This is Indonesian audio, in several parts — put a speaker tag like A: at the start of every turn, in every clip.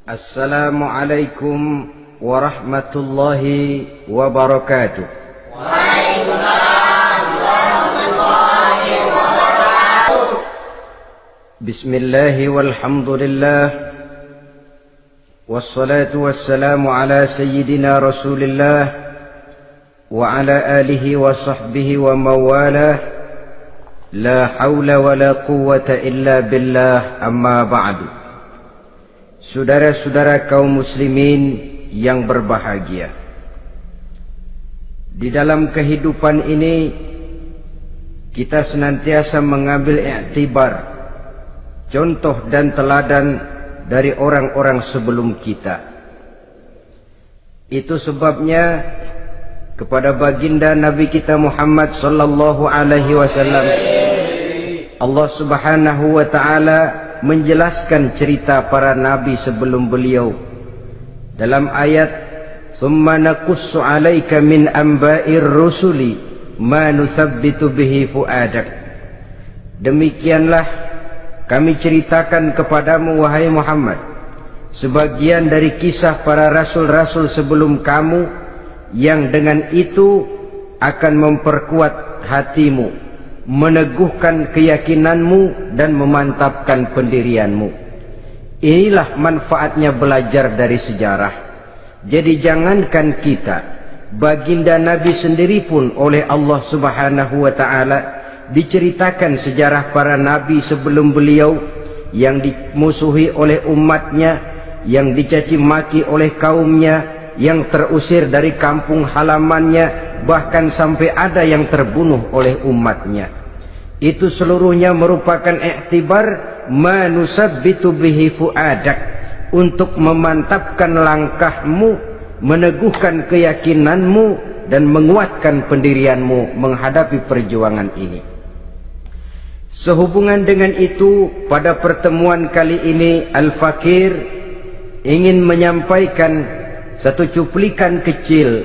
A: Assalamualaikum warahmatullahi wabarakatuh.
B: Waalaikumsalam warahmatullahi wabarakatuh.
A: Bismillahi walhamdulillah. Wassalatu wassalamu ala sayyidina Rasulillah wa ala alihi wa sahbihi wa mawalah. La hawla wa la quwwata illa billah, amma ba'du. Saudara-saudara kaum muslimin yang berbahagia, di dalam kehidupan ini kita senantiasa mengambil iktibar, contoh dan teladan dari orang-orang sebelum kita. Itu sebabnya kepada baginda Nabi kita Muhammad sallallahu alaihi wasallam Allah Subhanahu wa taala menjelaskan cerita para nabi sebelum beliau dalam ayat "Tsumma naqussu 'alaika min amba'ir rusuli ma nusabbitu bihi fu'adak." Demikianlah kami ceritakan kepadamu wahai Muhammad sebagian dari kisah para rasul-rasul sebelum kamu yang dengan itu akan memperkuat hatimu, meneguhkan keyakinanmu dan memantapkan pendirianmu. Inilah manfaatnya belajar dari sejarah. Jadi jangankan kita, baginda Nabi sendiri pun oleh Allah Subhanahu wa taala diceritakan sejarah para nabi sebelum beliau yang dimusuhi oleh umatnya, yang dicaci maki oleh kaumnya, yang terusir dari kampung halamannya, bahkan sampai ada yang terbunuh oleh umatnya. Itu seluruhnya merupakan iktibar manusabbitu bihi fu'adak, untuk memantapkan langkahmu, meneguhkan keyakinanmu dan menguatkan pendirianmu menghadapi perjuangan ini. Sehubungan dengan itu, pada pertemuan kali ini Al-Fakir ingin menyampaikan satu cuplikan kecil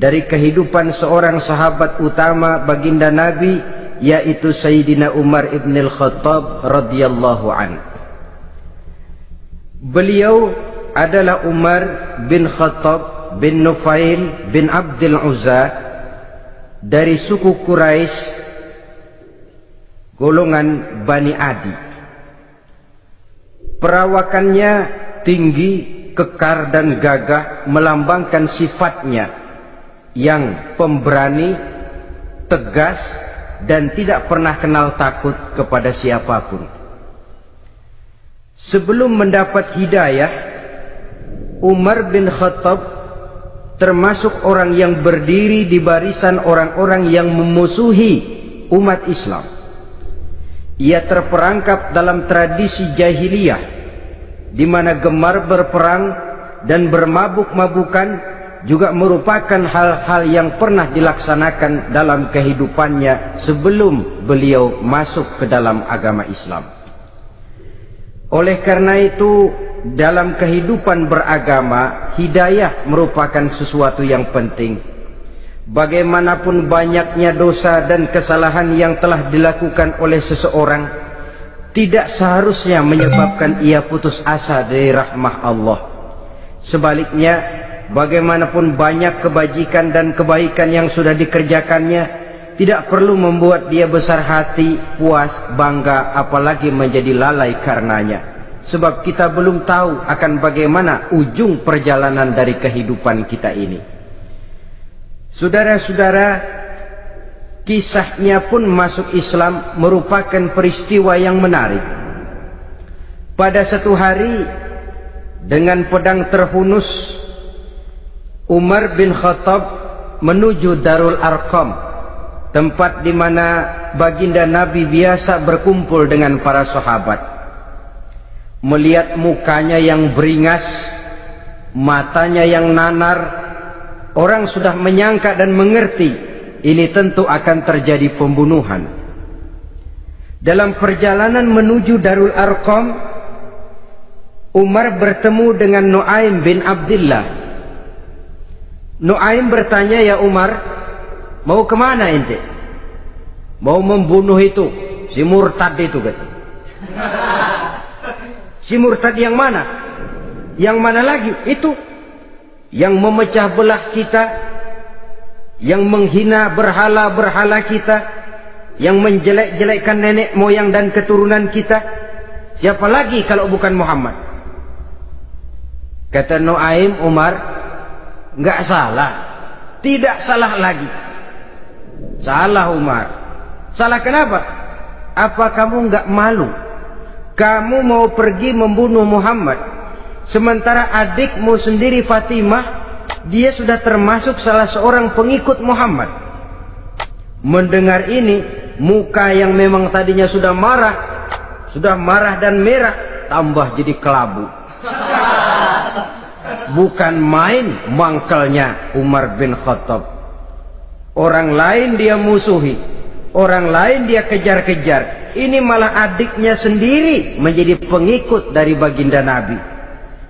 A: dari kehidupan seorang sahabat utama baginda Nabi, yaitu Sayyidina Umar ibn al-Khattab radhiyallahu an. Beliau adalah Umar bin Khattab bin Nufail bin Abdul Uzza dari suku Quraisy golongan Bani Adi. Perawakannya tinggi, kekar dan gagah, melambangkan sifatnya yang pemberani, tegas, dan tidak pernah kenal takut kepada siapapun. Sebelum mendapat hidayah, Umar bin Khattab termasuk orang yang berdiri di barisan orang-orang yang memusuhi umat Islam. Ia terperangkap dalam tradisi jahiliyah, di mana gemar berperang dan bermabuk-mabukan juga merupakan hal-hal yang pernah dilaksanakan dalam kehidupannya sebelum beliau masuk ke dalam agama Islam. Oleh karena itu, dalam kehidupan beragama, hidayah merupakan sesuatu yang penting. Bagaimanapun banyaknya dosa dan kesalahan yang telah dilakukan oleh seseorang, tidak seharusnya menyebabkan ia putus asa dari rahmah Allah. Sebaliknya, bagaimanapun banyak kebajikan dan kebaikan yang sudah dikerjakannya, tidak perlu membuat dia besar hati, puas, bangga, apalagi menjadi lalai karenanya. Sebab kita belum tahu akan bagaimana ujung perjalanan dari kehidupan kita ini. Saudara-saudara, kisahnya pun masuk Islam merupakan peristiwa yang menarik. Pada satu hari, dengan pedang terhunus, Umar bin Khattab menuju Darul Arqam, tempat di mana baginda Nabi biasa berkumpul dengan para sahabat. Melihat mukanya yang beringas, matanya yang nanar, orang sudah menyangka dan mengerti ini tentu akan terjadi pembunuhan. Dalam perjalanan menuju Darul Arqam, Umar bertemu dengan Nuaim bin Abdullah. Nuaim bertanya, "Ya Umar, mau kemana ente?" "Mau membunuh itu, si murtad itu," kata. "Si murtad yang mana?" Yang mana lagi? Itu yang memecah belah kita, yang menghina berhala-berhala kita, yang menjelek-jelekkan nenek moyang dan keturunan kita. Siapa lagi kalau bukan Muhammad? Kata Nuaim Umar, enggak salah. Tidak salah lagi. Salah Umar. Salah kenapa? Apa kamu enggak malu? Kamu mau pergi membunuh Muhammad, sementara adikmu sendiri Fatimah, dia sudah termasuk salah seorang pengikut Muhammad. Mendengar ini, muka yang memang tadinya sudah marah dan merah, tambah jadi kelabu. Bukan main mangkelnya Umar bin Khattab. Orang lain dia musuhi, orang lain dia kejar-kejar. Ini malah adiknya sendiri menjadi pengikut dari baginda Nabi.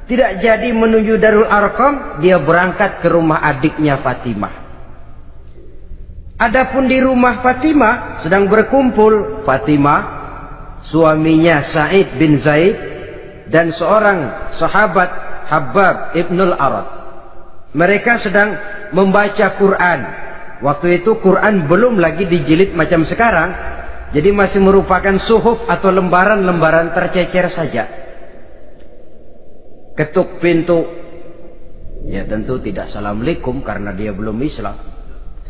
A: Tidak jadi menuju Darul Arqam, dia berangkat ke rumah adiknya Fatimah. Adapun di rumah Fatimah sedang berkumpul Fatimah, suaminya Sa'id bin Zaid, dan seorang sahabat Habbab ibnul Arad. Mereka sedang membaca Quran. Waktu itu Quran belum lagi dijilid macam sekarang, jadi masih merupakan suhuf atau lembaran-lembaran tercecer saja. Ketuk pintu, ya tentu tidak assalamualaikum karena dia belum Islam.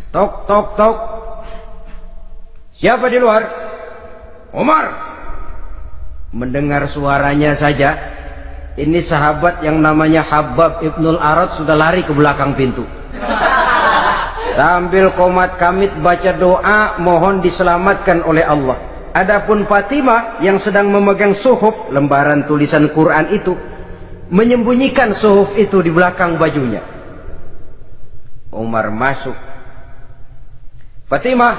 A: Tok tok tok. Siapa di luar? Umar. Mendengar suaranya saja, ini sahabat yang namanya Habbab ibnul Arad sudah lari ke belakang pintu. Sambil komat kamit baca doa mohon diselamatkan oleh Allah. Adapun Fatimah yang sedang memegang suhuf, lembaran tulisan Quran itu, menyembunyikan suhuf itu di belakang bajunya. Umar masuk. Fatimah,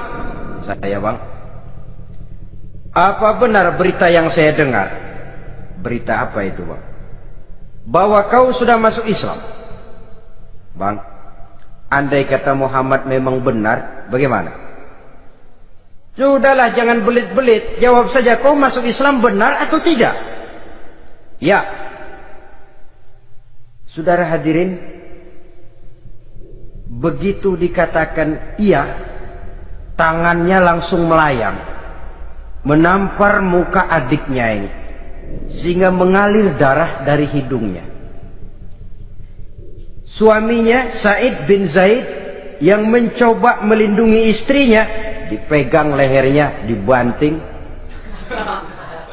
A: saya bang, apa benar berita yang saya dengar? Berita apa itu bang? Bahwa kau sudah masuk Islam. Bang, andai kata Muhammad memang benar, bagaimana? Sudahlah, jangan belit-belit. Jawab saja, kau masuk Islam benar atau tidak? Ya. Saudara hadirin, begitu dikatakan iya, tangannya langsung melayang, menampar muka adiknya ini, sehingga mengalir darah dari hidungnya. Suaminya Sa'id bin Zaid yang mencoba melindungi istrinya, dipegang lehernya, dibanting,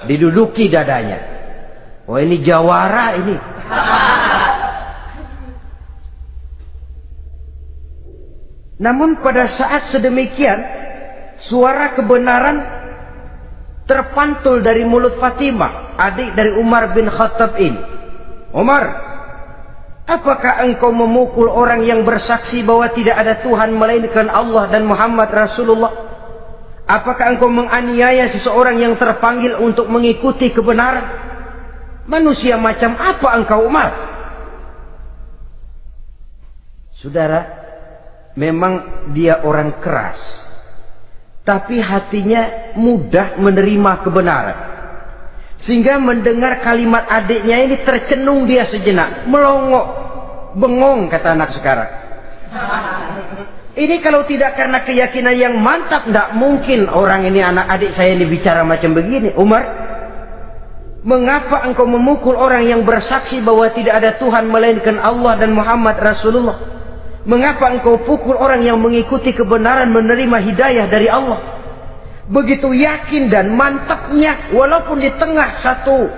A: diduduki dadanya. Oh, ini jawara ini. Namun pada saat sedemikian, suara kebenaran terpantul dari mulut Fatimah, adik dari Umar bin Khattab ini. Umar, apakah engkau memukul orang yang bersaksi bahwa tidak ada Tuhan melainkan Allah dan Muhammad Rasulullah? Apakah engkau menganiaya seseorang yang terpanggil untuk mengikuti kebenaran? Manusia macam apa engkau, Umar? Saudara, memang dia orang keras, tapi hatinya mudah menerima kebenaran. Sehingga mendengar kalimat adiknya ini tercenung dia sejenak, melongo, bengong kata anak sekarang. Ini kalau tidak karena keyakinan yang mantap, tidak mungkin orang ini, anak adik saya ini bicara macam begini. Umar, mengapa engkau memukul orang yang bersaksi bahwa tidak ada Tuhan melainkan Allah dan Muhammad Rasulullah? Mengapa engkau pukul orang yang mengikuti kebenaran, menerima hidayah dari Allah? Begitu yakin dan mantapnya, walaupun di tengah satu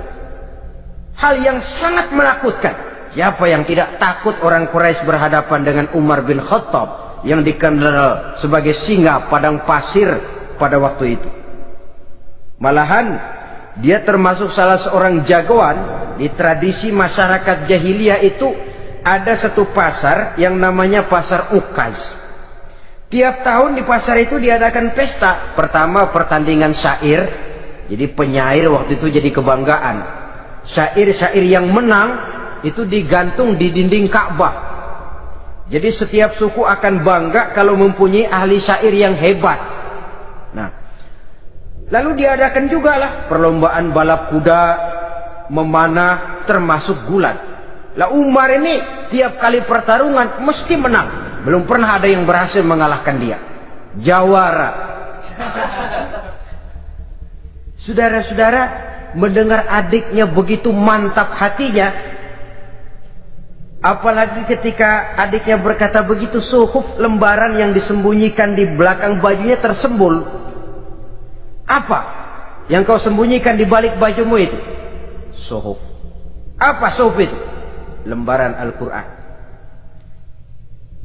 A: hal yang sangat menakutkan. Siapa yang tidak takut orang Quraisy berhadapan dengan Umar bin Khattab yang dikenal sebagai singa padang pasir pada waktu itu? Malahan dia termasuk salah seorang jagoan. Di tradisi masyarakat jahiliyah itu ada satu pasar yang namanya pasar Ukaz. Tiap tahun di pasar itu diadakan pesta. Pertama pertandingan syair. Jadi penyair waktu itu jadi kebanggaan. Syair-syair yang menang itu digantung di dinding Ka'bah. Jadi setiap suku akan bangga kalau mempunyai ahli syair yang hebat. Nah, lalu diadakan juga lah perlombaan balap kuda, memanah, termasuk gulat. Lah Umar ini tiap kali pertarungan mesti menang. Belum pernah ada yang berhasil mengalahkan dia. Jawara. Saudara-saudara, mendengar adiknya begitu mantap hatinya, apalagi ketika adiknya berkata begitu, suhuf, lembaran yang disembunyikan di belakang bajunya tersembul. Apa yang kau sembunyikan di balik bajumu itu? Suhuf. Apa suhuf itu? Lembaran Al-Quran.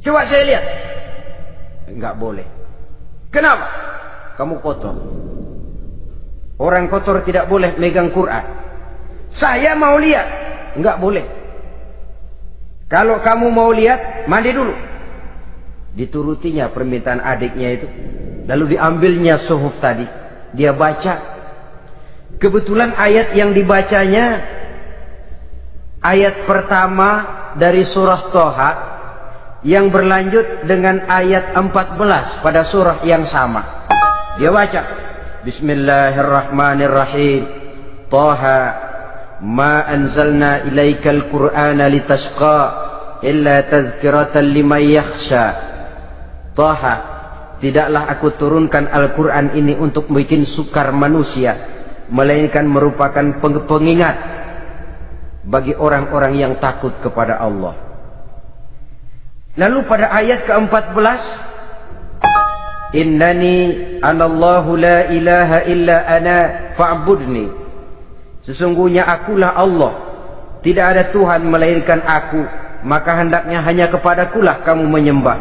A: Coba saya lihat. Enggak boleh. Kenapa? Kamu kotor. Orang kotor tidak boleh megang Quran. Saya mau lihat. Enggak boleh. Kalau kamu mau lihat, mandi dulu. Diturutinya permintaan adiknya itu. Lalu diambilnya suhuf tadi. Dia baca. Kebetulan ayat yang dibacanya ayat pertama dari surah Toha yang berlanjut dengan ayat 14 pada surah yang sama. Dia baca, Bismillahirrahmanirrahim. Toha ma anzalna ilaikal Qur'ana litashqa illa tazkiratan liman yakhsha. Toha, tidaklah aku turunkan Al-Quran ini untuk bikin sukar manusia, melainkan merupakan pengingat bagi orang-orang yang takut kepada Allah. Lalu pada ayat ke-14, Innani anallahu la ilaha illa ana fa'budni. Sesungguhnya akulah Allah, tidak ada Tuhan melainkan aku, maka hendaknya hanya kepadakulah kamu menyembah.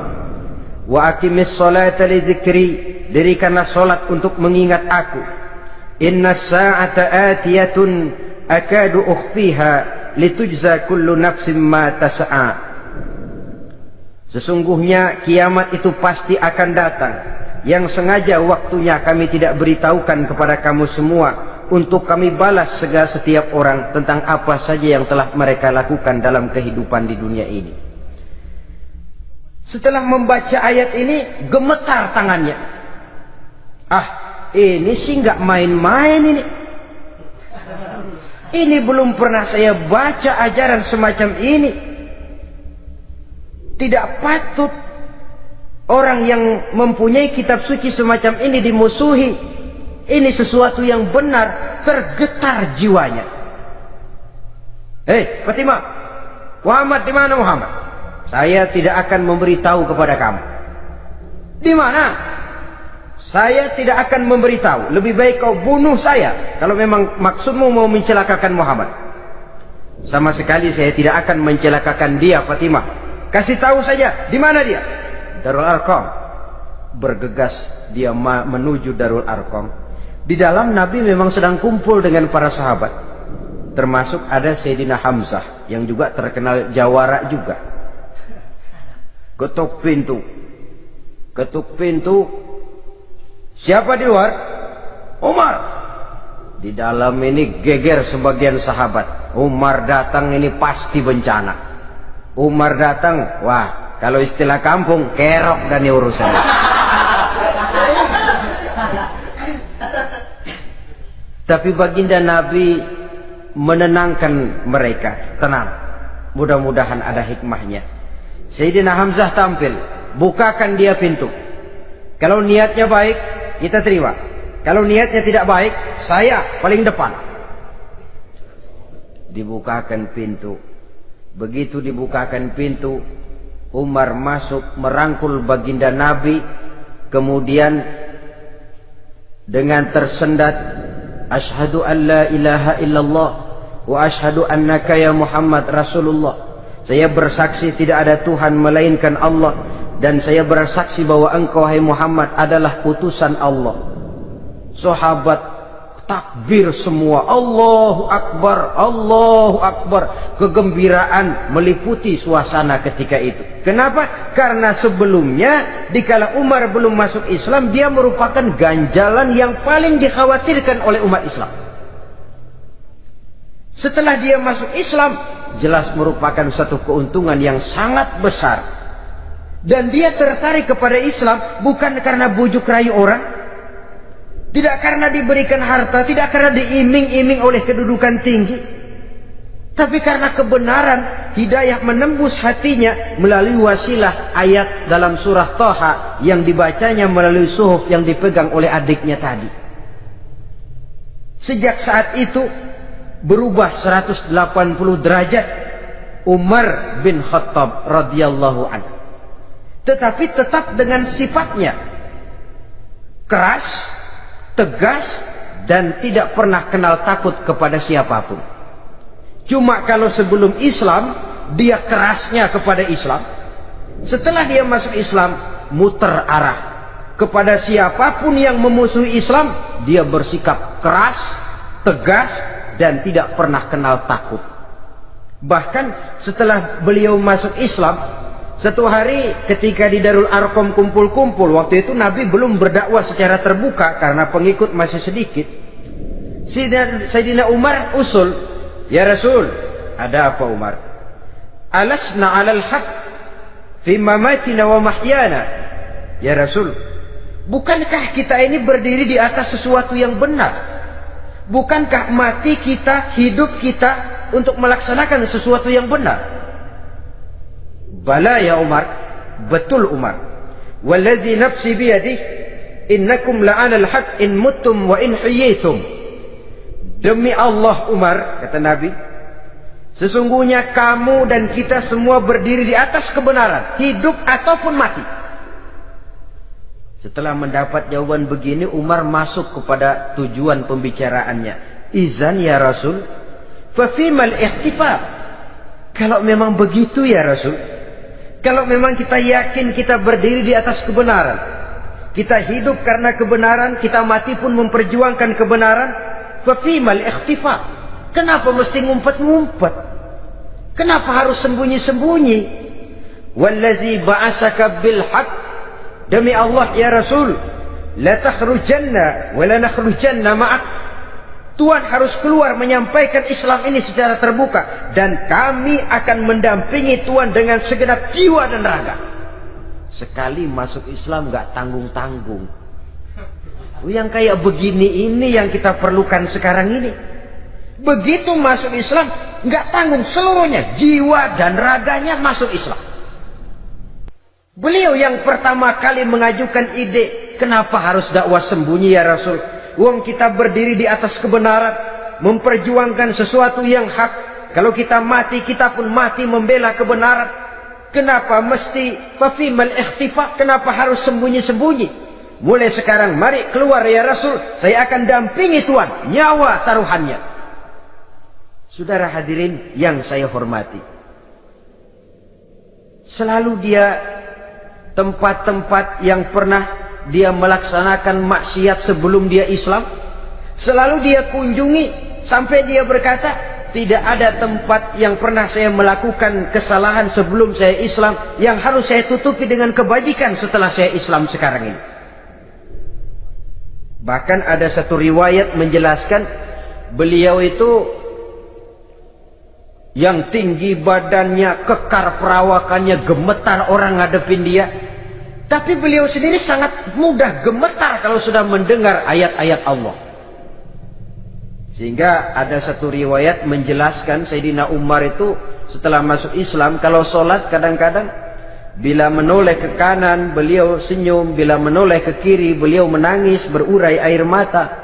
A: Wa aqimis sholata li dzikri, dirikanlah salat untuk mengingat aku. Innas sa'ata atiyatun akadu ukhfiha litujza kullu nafsin ma tas'a. Sesungguhnya kiamat itu pasti akan datang, yang sengaja waktunya kami tidak beritahukan kepada kamu semua, untuk kami balas segala setiap orang tentang apa saja yang telah mereka lakukan dalam kehidupan di dunia ini. Setelah membaca ayat ini, gemetar tangannya. Ah, ini sih nggak main-main ini. Ini belum pernah saya baca ajaran semacam ini. Tidak patut orang yang mempunyai kitab suci semacam ini dimusuhi. Ini sesuatu yang benar. Tergetar jiwanya. Hei Fatimah, Muhammad di mana Muhammad? Saya tidak akan memberitahu kepada kamu. Di mana? Saya tidak akan memberitahu. Lebih baik kau bunuh saya kalau memang maksudmu mau mencelakakan Muhammad. Sama sekali saya tidak akan mencelakakan dia, Fatimah. Kasih tahu saja, di mana dia? Darul Arqam. Bergegas dia menuju Darul Arqam. Di dalam Nabi memang sedang kumpul dengan para sahabat. Termasuk ada Sayyidina Hamzah yang juga terkenal jawara juga. Ketuk pintu. Ketuk pintu. Siapa di luar? Umar. Di dalam ini geger sebagian sahabat. Umar datang ini pasti bencana. Umar datang, wah, kalau istilah kampung, kerok dan urusan. Tapi baginda Nabi menenangkan mereka. Tenang, mudah-mudahan ada hikmahnya. Sayyidina Hamzah tampil, bukakan dia pintu. Kalau niatnya baik, kita terima. Kalau niatnya tidak baik, saya paling depan. Dibukakan pintu. Begitu dibukakan pintu, Umar masuk merangkul baginda Nabi. Kemudian dengan tersendat, Ashhadu an la ilaha illallah wa ashhadu annaka ya Muhammad Rasulullah. Saya bersaksi tidak ada Tuhan melainkan Allah, dan saya bersaksi bahwa engkau hai Muhammad adalah utusan Allah. Sahabat takbir semua, Allahu Akbar, Allahu Akbar. Kegembiraan meliputi suasana ketika itu. Kenapa? Karena sebelumnya dikala Umar belum masuk Islam, dia merupakan ganjalan yang paling dikhawatirkan oleh umat Islam. Setelah dia masuk Islam, jelas merupakan satu keuntungan yang sangat besar. Dan dia tertarik kepada Islam bukan karena bujuk rayu orang, tidak karena diberikan harta, tidak karena diiming-iming oleh kedudukan tinggi, Tapi karena kebenaran, hidayah menembus hatinya melalui wasilah ayat dalam surah Thaha yang dibacanya melalui suhuf yang dipegang oleh adiknya tadi. Sejak saat itu berubah 180 derajat Umar bin Khattab radhiyallahu anhu. Tetapi tetap dengan sifatnya keras, tegas, dan tidak pernah kenal takut kepada siapapun. Cuma kalau sebelum Islam dia kerasnya kepada Islam, setelah dia masuk Islam muter arah kepada siapapun yang memusuhi Islam, dia bersikap keras, tegas, dan tidak pernah kenal takut. Bahkan setelah beliau masuk Islam, satu hari ketika di Darul Arqam kumpul-kumpul, waktu itu Nabi belum berdakwah secara terbuka karena pengikut masih sedikit. Sayyidina Umar usul, "Ya Rasul, ada apa Umar? Alasna 'alal haq fi mamatina wa mahyana?" Ya Rasul, bukankah kita ini berdiri di atas sesuatu yang benar? Bukankah mati kita, hidup kita untuk melaksanakan sesuatu yang benar? Bala ya Umar, betul Umar. Wallazi nafsi biyadih, innakum la'alal haq in muttum wa in hiyitum. Demi Allah Umar, kata Nabi, sesungguhnya kamu dan kita semua berdiri di atas kebenaran, hidup ataupun mati. Setelah mendapat jawaban begini, Umar masuk kepada tujuan pembicaraannya. Izan ya Rasul, fafimal ikhtifar. Kalau memang begitu ya Rasul, kalau memang kita yakin kita berdiri di atas kebenaran, kita hidup karena kebenaran, kita mati pun memperjuangkan kebenaran, fafimal ikhtifar. Kenapa mesti ngumpet-ngumpet? Kenapa harus sembunyi-sembunyi? Wallazi ba'asaka bil haq, demi Allah ya Rasul, la takhrujanna wa la nakhrujanna ma'ak. Tuhan harus keluar menyampaikan Islam ini secara terbuka, dan kami akan mendampingi Tuhan dengan segenap jiwa dan raga. Sekali masuk Islam gak tanggung-tanggung. Yang kayak begini ini yang kita perlukan sekarang ini. Begitu masuk Islam gak tanggung seluruhnya, jiwa dan raganya masuk Islam. Beliau yang pertama kali mengajukan ide, kenapa harus dakwah sembunyi ya Rasul? Wong kita berdiri di atas kebenaran, memperjuangkan sesuatu yang hak. Kalau kita mati, kita pun mati membela kebenaran. Kenapa mesti fafimal ikhtifa? Kenapa harus sembunyi-sembunyi? Mulai sekarang mari keluar ya Rasul, saya akan dampingi Tuhan, nyawa taruhannya. Saudara hadirin yang saya hormati, selalu dia tempat-tempat yang pernah dia melaksanakan maksiat sebelum dia Islam, selalu dia kunjungi sampai dia berkata, tidak ada tempat yang pernah saya melakukan kesalahan sebelum saya Islam yang harus saya tutupi dengan kebajikan setelah saya Islam sekarang ini. Bahkan ada satu riwayat menjelaskan beliau itu yang tinggi badannya, kekar perawakannya, gemetar orang ngadepin dia. Tapi beliau sendiri sangat mudah gemetar kalau sudah mendengar ayat-ayat Allah. Sehingga ada satu riwayat menjelaskan Sayyidina Umar itu setelah masuk Islam, kalau sholat kadang-kadang bila menoleh ke kanan beliau senyum, bila menoleh ke kiri beliau menangis berurai air mata.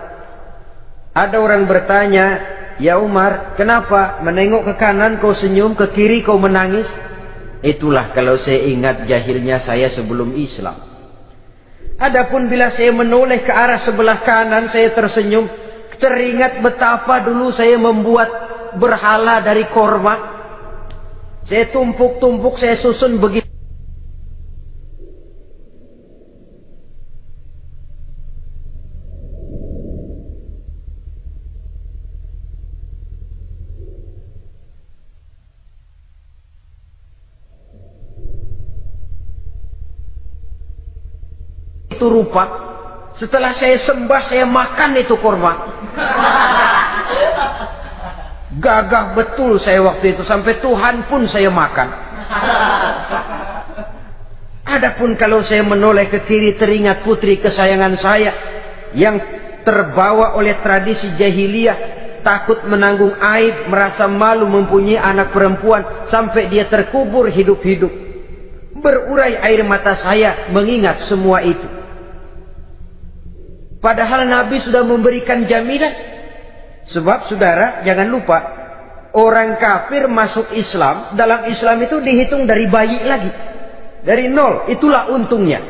A: Ada orang bertanya, ya Umar, kenapa menengok ke kanan kau senyum, ke kiri kau menangis? Itulah kalau saya ingat jahilnya saya sebelum Islam. Adapun bila saya menoleh ke arah sebelah kanan saya tersenyum, teringat betapa dulu saya membuat berhala dari korma. Saya tumpuk-tumpuk, saya susun begitu. Itu rupa. Setelah saya sembah, saya makan itu korma. Gagah betul saya waktu itu, sampai Tuhan pun saya makan. Adapun kalau saya menoleh ke kiri, teringat putri kesayangan saya yang terbawa oleh tradisi jahiliyah, takut menanggung aib, merasa malu mempunyai anak perempuan, sampai dia terkubur hidup-hidup. Berurai air mata saya mengingat semua itu. Padahal Nabi sudah memberikan jaminan. Sebab saudara, jangan lupa, orang kafir masuk Islam, dalam Islam itu dihitung dari bayi lagi. Dari nol, itulah untungnya.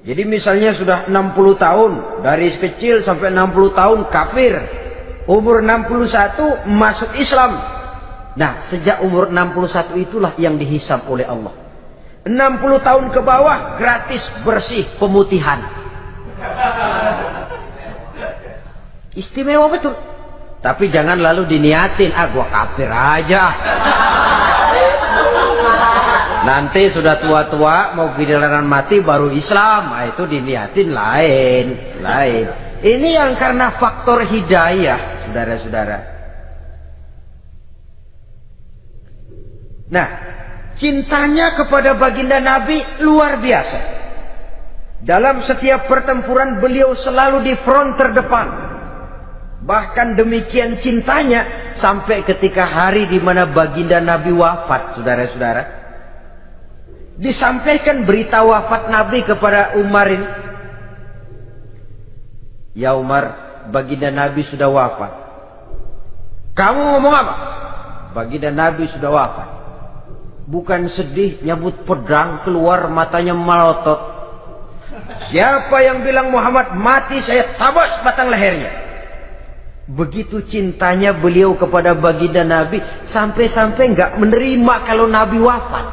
A: Jadi misalnya sudah 60 tahun, dari kecil sampai 60 tahun kafir. Umur 61 masuk Islam. Nah, sejak umur 61 itulah yang dihisab oleh Allah. 60 tahun ke bawah gratis bersih pemutihan. Istimewa betul. Tapi jangan lalu diniatin, gua kafir aja. Nanti sudah tua-tua mau giliran mati baru Islam. Nah, itu diniatin lain. Ini yang karena faktor hidayah, saudara-saudara. Nah, cintanya kepada baginda Nabi luar biasa. Dalam setiap pertempuran beliau selalu di front terdepan. Bahkan demikian cintanya sampai ketika hari di mana baginda Nabi wafat, saudara-saudara. Disampaikan berita wafat Nabi kepada Umar ini. Ya Umar, baginda Nabi sudah wafat. Kamu ngomong apa? Baginda Nabi sudah wafat. Bukan sedih, nyabut pedang, keluar matanya melotot. Siapa yang bilang Muhammad mati, saya tabas batang lehernya. Begitu cintanya beliau kepada baginda Nabi, sampai-sampai nggak menerima kalau Nabi wafat.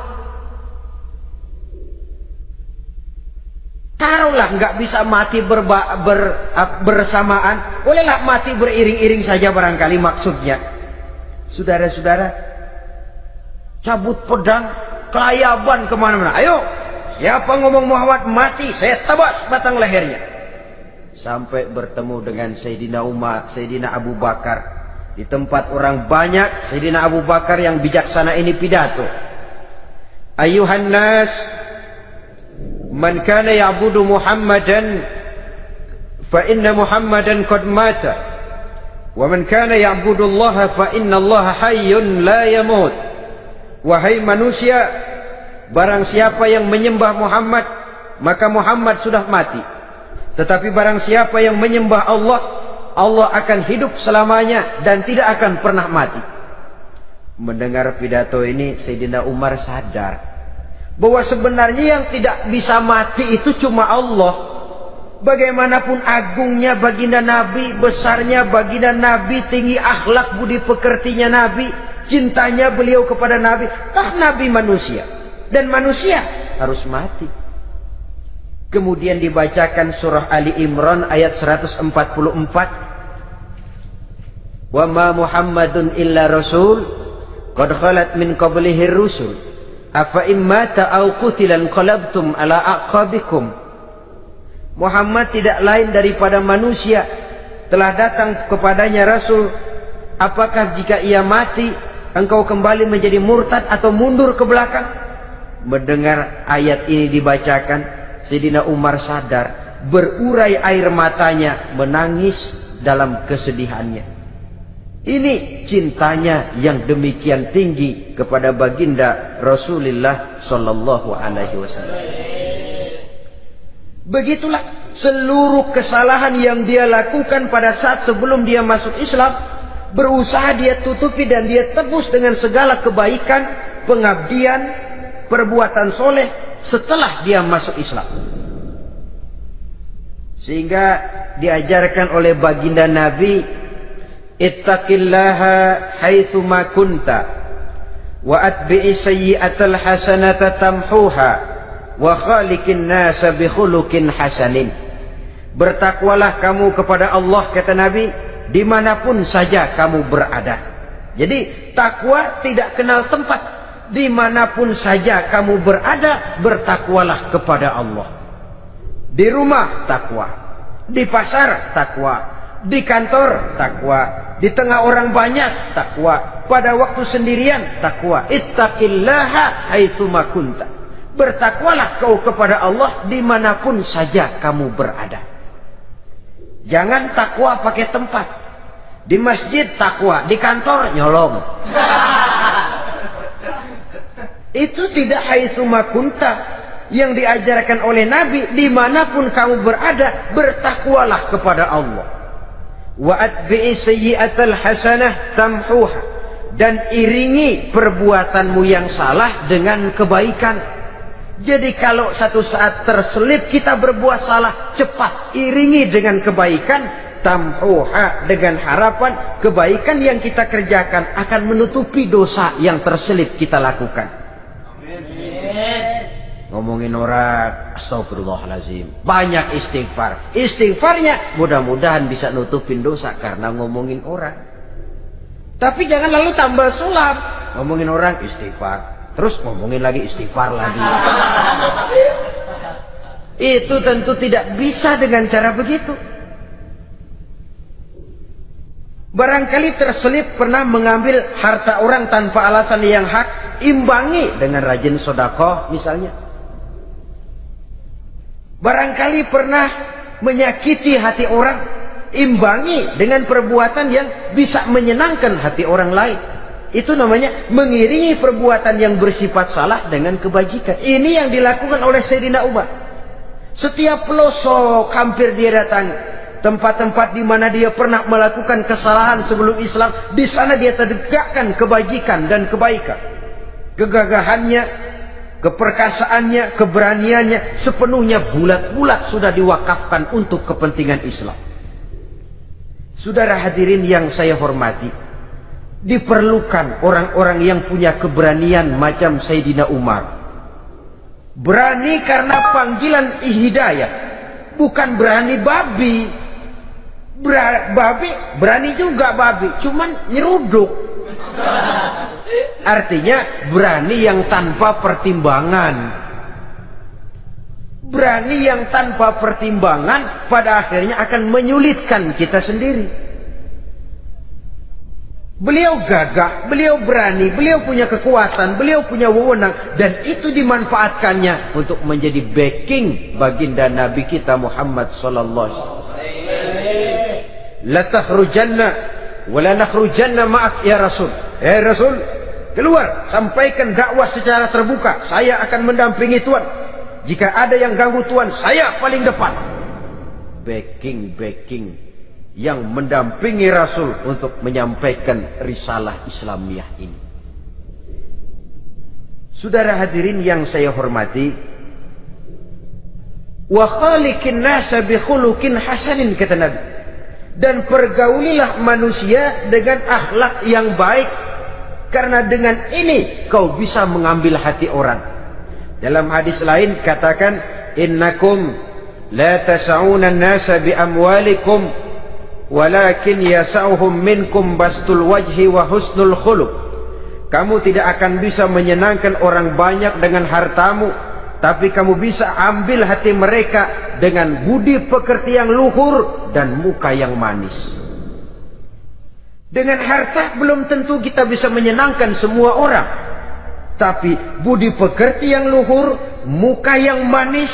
A: Taruhlah nggak bisa mati bersamaan, bolehlah mati beriring-iring saja barangkali maksudnya. Saudara-saudara, cabut pedang, kelayaban kemana-mana. Ayo, siapa ngomong Muhammad mati, saya tabas batang lehernya. Sampai bertemu dengan Sayyidina Umar, Sayyidina Abu Bakar. Di tempat orang banyak, Sayyidina Abu Bakar yang bijaksana ini pidato. Ayuhan nas, man kana ya'budu Muhammadan fa inna Muhammadan qad mata wa man kana ya'budu Allah fa inna Allah hayyun la yamut. Wahai manusia, barang siapa yang menyembah Muhammad, maka Muhammad sudah mati. Tetapi barang siapa yang menyembah Allah, Allah akan hidup selamanya dan tidak akan pernah mati. Mendengar pidato ini, Sayyidina Umar sadar bahwa sebenarnya yang tidak bisa mati itu cuma Allah. Bagaimanapun agungnya baginda Nabi, besarnya baginda Nabi, tinggi akhlak budi pekertinya Nabi, cintanya beliau kepada Nabi, Nabi manusia dan manusia harus mati. Kemudian dibacakan surah Ali Imran ayat 144. Wa ma Muhammadun illa rasul qad khalat min qablihi rusul afa immata aw qutilan qalabtum ala aqabikum. Muhammad tidak lain daripada manusia, telah datang kepadanya rasul. Apakah jika ia mati engkau kembali menjadi murtad atau mundur ke belakang? Mendengar ayat ini dibacakan, Sayyidina Umar sadar, berurai air matanya, menangis dalam kesedihannya. Ini cintanya yang demikian tinggi kepada baginda Rasulullah sallallahu alaihi wasallam. Begitulah seluruh kesalahan yang dia lakukan pada saat sebelum dia masuk Islam, berusaha dia tutupi dan dia tebus dengan segala kebaikan, pengabdian, perbuatan soleh setelah dia masuk Islam. Sehingga diajarkan oleh baginda Nabi, ittaqillaha haitsu ma kunta wa atbi'i sayyi'atal hasanata tamhuha wa khaliqin nasa bi khuluqin hasanin. Bertakwalah kamu kepada Allah, kata Nabi, dimanapun saja kamu berada. Jadi takwa tidak kenal tempat. Dimanapun saja kamu berada, bertakwalah kepada Allah. Di rumah takwa, di pasar takwa, di kantor takwa, di tengah orang banyak takwa, pada waktu sendirian takwa. Ittaqillaha haitsu ma kunta. Bertakwalah kau kepada Allah dimanapun saja kamu berada. Jangan takwa pakai tempat. Di masjid takwa, di kantor nyolong. Itu tidak haitsu makunta. Yang diajarkan oleh Nabi, dimanapun kamu berada, bertakwalah kepada Allah. Wa atbi'i sayyi'atal hasanah tamhuha, dan iringi perbuatanmu yang salah dengan kebaikan. Jadi kalau satu saat terselip kita berbuat salah, cepat iringi dengan kebaikan, tamhuha, dengan harapan kebaikan yang kita kerjakan akan menutupi dosa yang terselip kita lakukan. Ngomongin orang, astagfirullahaladzim, banyak istighfar. Istighfarnya mudah-mudahan bisa nutupin dosa karena ngomongin orang. Tapi jangan lalu tambah sulap. Ngomongin orang istighfar, terus ngomongin lagi istighfar lagi. Itu tentu tidak bisa dengan cara begitu. Barangkali terselip pernah mengambil harta orang tanpa alasan yang hak, imbangi dengan rajin sedekah misalnya. Barangkali pernah menyakiti hati orang, imbangi dengan perbuatan yang bisa menyenangkan hati orang lain. Itu namanya mengiringi perbuatan yang bersifat salah dengan kebajikan. Ini yang dilakukan oleh Sayyidina Umar. Setiap pelosok hampir dia datangi, tempat-tempat di mana dia pernah melakukan kesalahan sebelum Islam, di sana dia tegakkan kebajikan dan kebaikan. Kegagahannya, keperkasaannya, keberaniannya sepenuhnya bulat-bulat sudah diwakafkan untuk kepentingan Islam. Saudara hadirin yang saya hormati, diperlukan orang-orang yang punya keberanian macam Sayyidina Umar. Berani karena panggilan hidayah, bukan berani babi. Babi berani juga babi, cuman nyeruduk. Artinya berani yang tanpa pertimbangan. Berani yang tanpa pertimbangan pada akhirnya akan menyulitkan kita sendiri. Beliau gagah, beliau berani, beliau punya kekuatan, beliau punya wewenang, dan itu dimanfaatkannya untuk menjadi backing baginda Nabi kita Muhammad sallallahu alaihi wasallam. La takhrujanna wa la nakhrujanna ma'ak ya Rasul. Rasul, keluar, sampaikan dakwah secara terbuka. Saya akan mendampingi Tuhan. Jika ada yang ganggu Tuhan, saya paling depan. Backing yang mendampingi Rasul untuk menyampaikan risalah Islamiyah ini. Saudara hadirin yang saya hormati, wa khaliqin nasa bi khuluqin hasanin, kata Nabi. Dan pergaulilah manusia dengan akhlak yang baik, karena dengan ini kau bisa mengambil hati orang. Dalam hadis lain katakan, innakum la tas'una an-nasa bi amwalikum walakin yas'uhum minkum bastul wajhi wa husnul khuluq. Kamu tidak akan bisa menyenangkan orang banyak dengan hartamu, tapi kamu bisa ambil hati mereka dengan budi pekerti yang luhur dan muka yang manis. Dengan harta belum tentu kita bisa menyenangkan semua orang, tapi budi pekerti yang luhur, muka yang manis,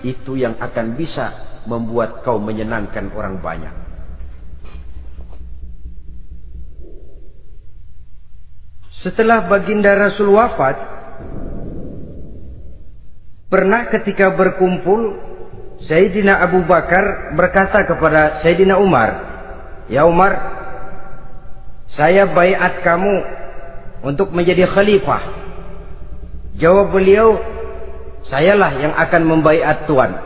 A: itu yang akan bisa membuat kau menyenangkan orang banyak. Setelah baginda Rasul wafat, pernah ketika berkumpul, Sayyidina Abu Bakar berkata kepada Sayyidina Umar, "Ya Umar, saya baiat kamu untuk menjadi khalifah." Jawab beliau, "Sayalah yang akan membaiat Tuan.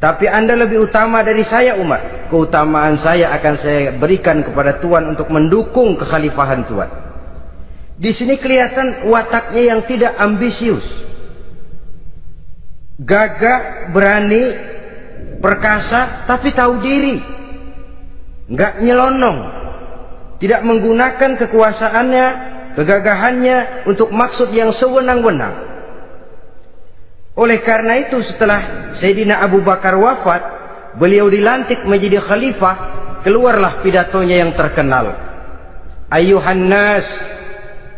A: Tapi Anda lebih utama dari saya Umar. Keutamaan saya akan saya berikan kepada Tuan untuk mendukung kekhalifahan Tuan." Di sini kelihatan wataknya yang tidak ambisius. Gagah, berani, perkasa, tapi tahu diri. Enggak nyelonong. Tidak menggunakan kekuasaannya, kegagahannya untuk maksud yang sewenang-wenang. Oleh karena itu setelah Sayyidina Abu Bakar wafat, beliau dilantik menjadi khalifah, keluarlah pidatonya yang terkenal. Ayuhan nas,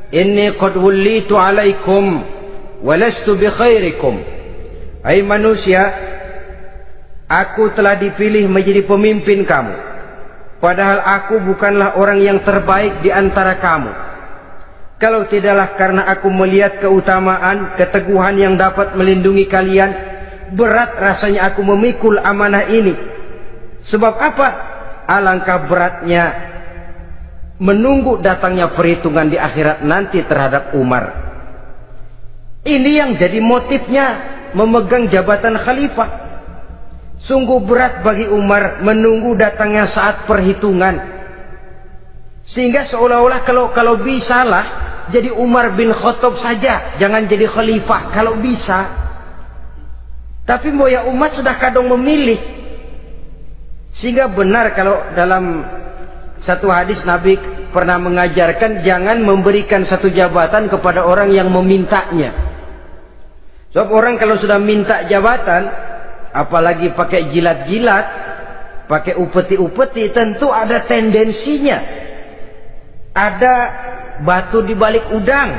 A: inni qad wullitu alaikum walastu bi khairikum. Hai manusia, aku telah dipilih menjadi pemimpin kamu, padahal aku bukanlah orang yang terbaik di antara kamu. Kalau tidaklah karena aku melihat keutamaan, keteguhan yang dapat melindungi kalian, berat rasanya aku memikul amanah ini. Sebab apa? Alangkah beratnya menunggu datangnya perhitungan di akhirat nanti terhadap Umar. Ini yang jadi motifnya memegang jabatan khalifah. Sungguh berat bagi Umar menunggu datangnya saat perhitungan, sehingga seolah-olah kalau bisalah jadi Umar bin Khattab saja, jangan jadi khalifah kalau bisa. Tapi moya umat sudah kadang memilih. Sehingga benar kalau dalam satu hadis Nabi pernah mengajarkan jangan memberikan satu jabatan kepada orang yang memintanya. Sebab orang kalau sudah minta jabatan, apalagi pakai jilat-jilat, pakai upeti-upeti, tentu ada tendensinya. Ada batu di balik udang.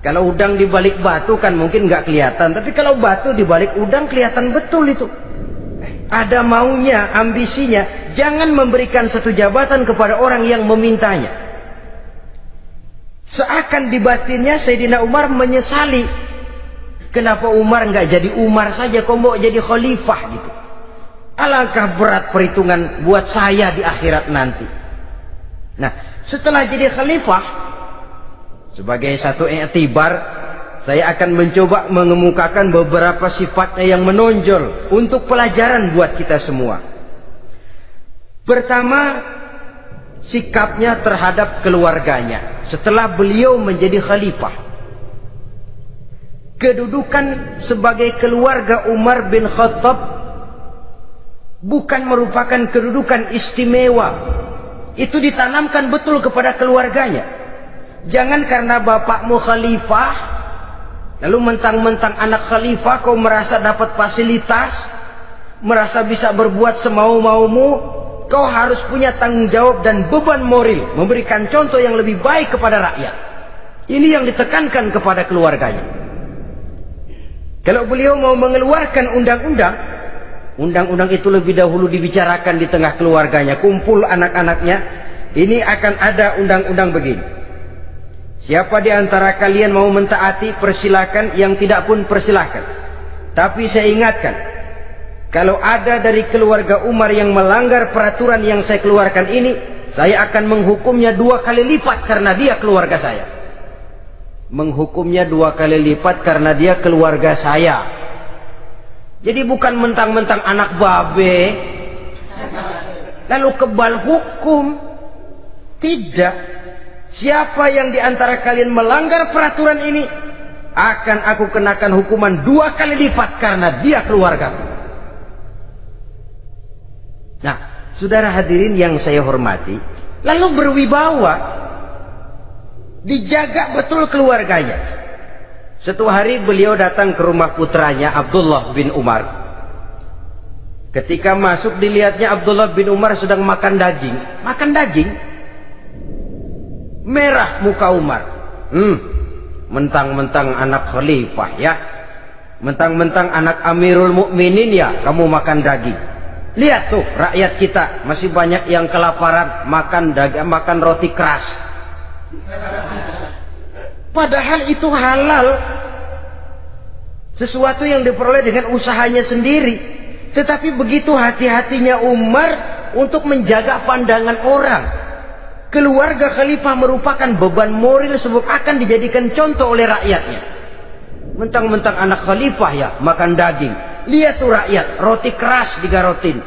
A: Kalau udang di balik batu kan mungkin nggak kelihatan, tapi kalau batu di balik udang kelihatan betul itu. Ada maunya, ambisinya. Jangan memberikan satu jabatan kepada orang yang memintanya. Seakan di batinnya Sayyidina Umar menyesali, kenapa Umar nggak jadi Umar saja, kok mau jadi khalifah gitu. Alangkah berat perhitungan buat saya di akhirat nanti. Nah, setelah jadi khalifah, sebagai satu i'tibar, saya akan mencoba mengemukakan beberapa sifatnya yang menonjol untuk pelajaran buat kita semua. Pertama, sikapnya terhadap keluarganya setelah beliau menjadi khalifah. Kedudukan sebagai keluarga Umar bin Khattab bukan merupakan kedudukan istimewa. Itu ditanamkan betul kepada keluarganya. Jangan karena bapakmu khalifah, lalu mentang-mentang anak khalifah kau merasa dapat fasilitas, merasa bisa berbuat semau-maumu. Kau harus punya tanggung jawab dan beban moral, memberikan contoh yang lebih baik kepada rakyat. Ini yang ditekankan kepada keluarganya. Kalau beliau mau mengeluarkan undang-undang, undang-undang itu lebih dahulu dibicarakan di tengah keluarganya, kumpul anak-anaknya. Ini akan ada undang-undang begini. Siapa di antara kalian mau mentaati, persilakan. Yang tidak pun persilakan. Tapi saya ingatkan, kalau ada dari keluarga Umar yang melanggar peraturan yang saya keluarkan ini, saya akan menghukumnya 2 kali lipat karena dia keluarga saya. Menghukumnya 2 kali lipat karena dia keluarga saya. Jadi bukan mentang-mentang anak babe lalu kebal hukum. Tidak. Siapa yang diantara kalian melanggar peraturan ini, akan aku kenakan hukuman 2 kali lipat karena dia keluargaku. Nah, saudara hadirin yang saya hormati, lalu berwibawa, dijaga betul keluarganya. Suatu hari beliau datang ke rumah putranya Abdullah bin Umar. Ketika masuk dilihatnya Abdullah bin Umar sedang makan daging. Makan daging. Merah muka Umar. Mentang-mentang anak khalifah ya, mentang-mentang anak Amirul Mukminin ya, kamu makan daging. Lihat tuh rakyat kita masih banyak yang kelaparan, makan daging, makan roti keras. Padahal itu halal, sesuatu yang diperoleh dengan usahanya sendiri. Tetapi begitu hati-hatinya Umar untuk menjaga pandangan orang. Keluarga khalifah merupakan beban moral sebab akan dijadikan contoh oleh rakyatnya. Mentang-mentang anak khalifah ya makan daging. Lihat tuh rakyat, roti keras digarotin.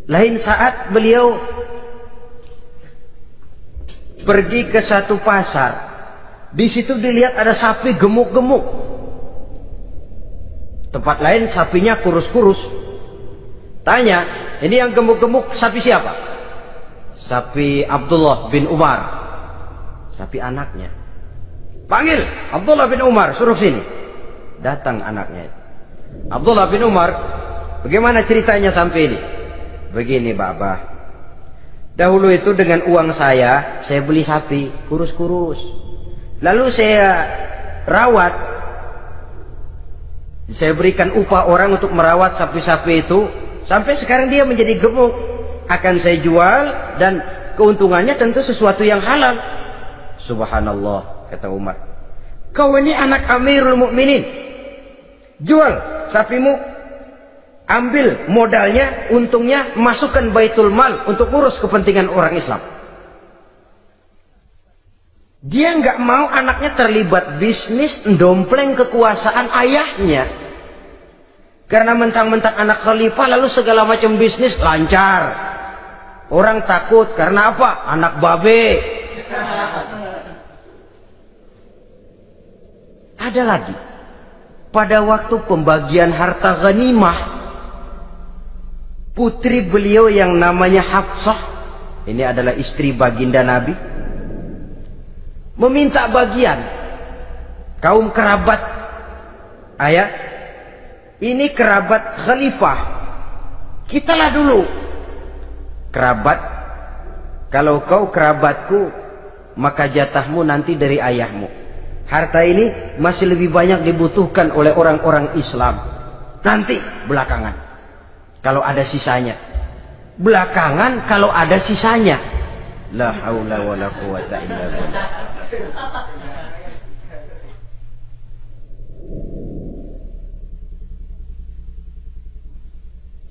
A: Lain saat beliau pergi ke satu pasar. Di situ dilihat ada sapi gemuk-gemuk. Tempat lain sapinya kurus-kurus. Tanya, ini yang gemuk-gemuk sapi siapa? Sapi Abdullah bin Umar. Sapi anaknya. Panggil Abdullah bin Umar, suruh sini. Datang anaknya. Abdullah bin Umar, bagaimana ceritanya sampai ini? Begini Bapak. Dahulu itu dengan uang saya beli sapi kurus-kurus. Lalu saya rawat. Saya berikan upah orang untuk merawat sapi-sapi itu. Sampai sekarang dia menjadi gemuk. Akan saya jual dan keuntungannya tentu sesuatu yang halal. Subhanallah, kata Umar. Kau ini anak Amirul Mukminin. Jual sapimu. Ambil modalnya, untungnya, masukkan Baitul Mal untuk urus kepentingan orang Islam. Dia nggak mau anaknya terlibat bisnis, dompleng kekuasaan ayahnya. Karena mentang-mentang anak khalifah lalu segala macam bisnis lancar. Orang takut karena apa? Anak babe. Ada lagi. Pada waktu pembagian harta ghanimah, putri beliau yang namanya Hafsah, ini adalah istri baginda Nabi, meminta bagian. Kaum kerabat ayah, ini kerabat khalifah, kitalah dulu kerabat. Kalau kau kerabatku, maka jatahmu nanti dari ayahmu. Harta ini masih lebih banyak dibutuhkan oleh orang-orang Islam. Nanti belakangan kalau ada sisanya. Belakangan kalau ada sisanya. La haula wala quwata illa billah.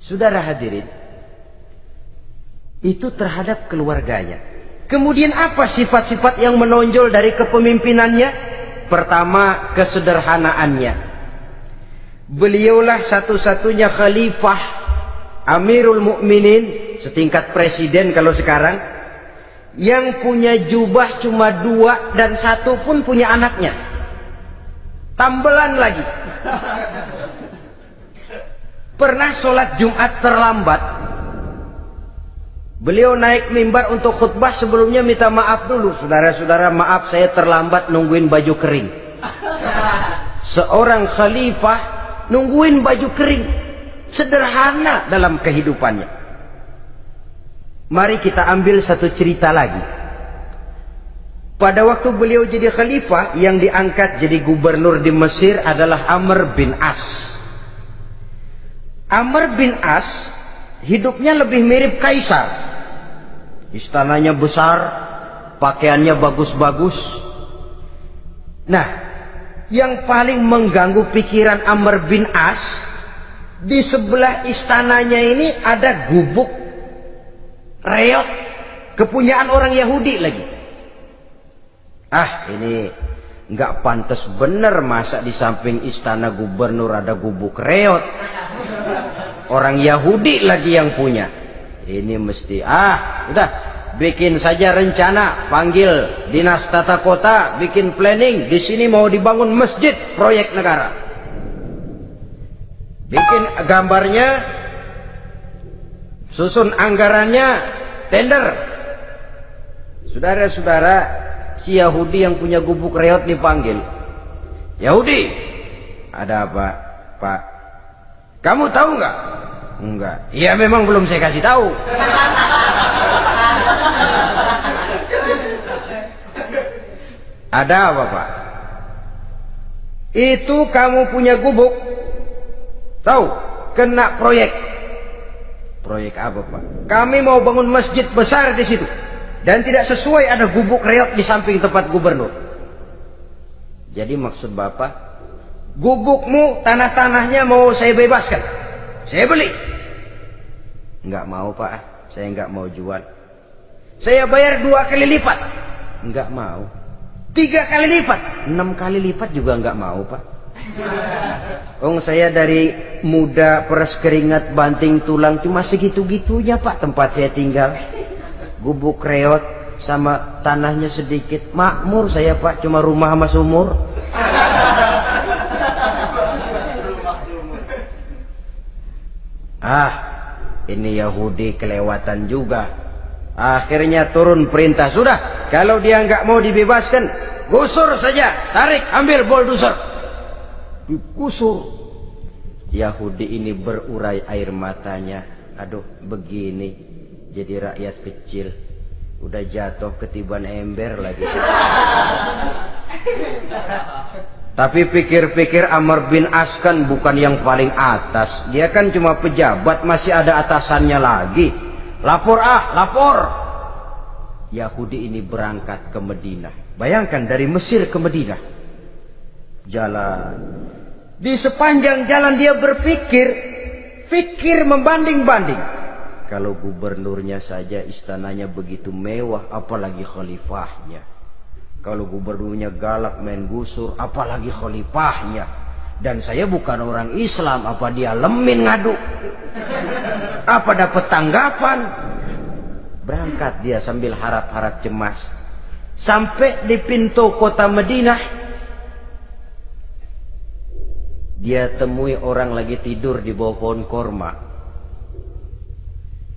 A: Saudara hadirin, itu terhadap keluarganya. Kemudian apa sifat-sifat yang menonjol dari kepemimpinannya? Pertama, kesederhanaannya. Beliaulah satu-satunya khalifah, Amirul Mukminin, setingkat presiden kalau sekarang, yang punya jubah cuma 2 dan 1 pun punya anaknya. Tambelan lagi. Pernah sholat Jumat terlambat. Beliau naik mimbar untuk khutbah, sebelumnya minta maaf dulu. Saudara-saudara, maaf saya terlambat nungguin baju kering. Seorang khalifah nungguin baju kering. Sederhana dalam kehidupannya. Mari kita ambil satu cerita lagi. Pada waktu beliau jadi khalifah, yang diangkat jadi gubernur di Mesir adalah Amr bin As. Amr bin As hidupnya lebih mirip kaisar. Istananya besar, pakaiannya bagus-bagus. Nah, yang paling mengganggu pikiran Amr bin As, di sebelah istananya ini ada gubuk reot, kepunyaan orang Yahudi lagi. Ah, ini nggak pantas bener, masa di samping istana gubernur ada gubuk reot. Orang Yahudi lagi yang punya. Ini mesti, udah, bikin saja rencana, panggil dinas tata kota, bikin planning. Di sini mau dibangun masjid, proyek negara. Bikin gambarnya, susun anggarannya, tender. Saudara-saudara, si Yahudi yang punya gubuk reot dipanggil. Yahudi, ada apa, Pak? Kamu tahu nggak? Enggak. Ya memang belum saya kasih tahu. Ada apa, Pak? Itu kamu punya gubuk. Tahu? Kena proyek. Proyek apa, Pak? Kami mau bangun masjid besar di situ. Dan tidak sesuai ada gubuk reot di samping tempat gubernur. Jadi maksud Bapak, gubukmu, tanah-tanahnya mau saya bebaskan. Saya beli. Enggak mau, Pak, saya enggak mau jual. Saya bayar 2 kali lipat. Enggak mau. 3 kali lipat, 6 kali lipat juga enggak mau, Pak. Saya dari muda peres keringat banting tulang cuma segitu-gitunya, Pak, tempat saya tinggal. Gubuk reot sama tanahnya sedikit. Makmur saya, Pak, cuma rumah sama sumur. Ini Yahudi kelewatan juga. Akhirnya turun perintah, sudah, kalau dia nggak mau dibebaskan, gusur saja, tarik, ambil bulldozer. Digusur. Yahudi ini berurai air matanya. Aduh, begini jadi rakyat kecil, udah jatuh ketiban ember lagi. Tapi pikir-pikir Amr bin As kan bukan yang paling atas. Dia kan cuma pejabat, masih ada atasannya lagi. Lapor lapor. Yahudi ini berangkat ke Madinah. Bayangkan dari Mesir ke Madinah. Jalan. Di sepanjang jalan dia pikir membanding-banding. Kalau gubernurnya saja istananya begitu mewah, apalagi khalifahnya. Kalau gubernurnya galak main gusur, apalagi khalifahnya. Dan saya bukan orang Islam, apa dia lemin ngadu? Apa dapat tanggapan? Berangkat dia sambil harap-harap cemas. Sampai di pintu kota Madinah, dia temui orang lagi tidur di bawah pohon korma.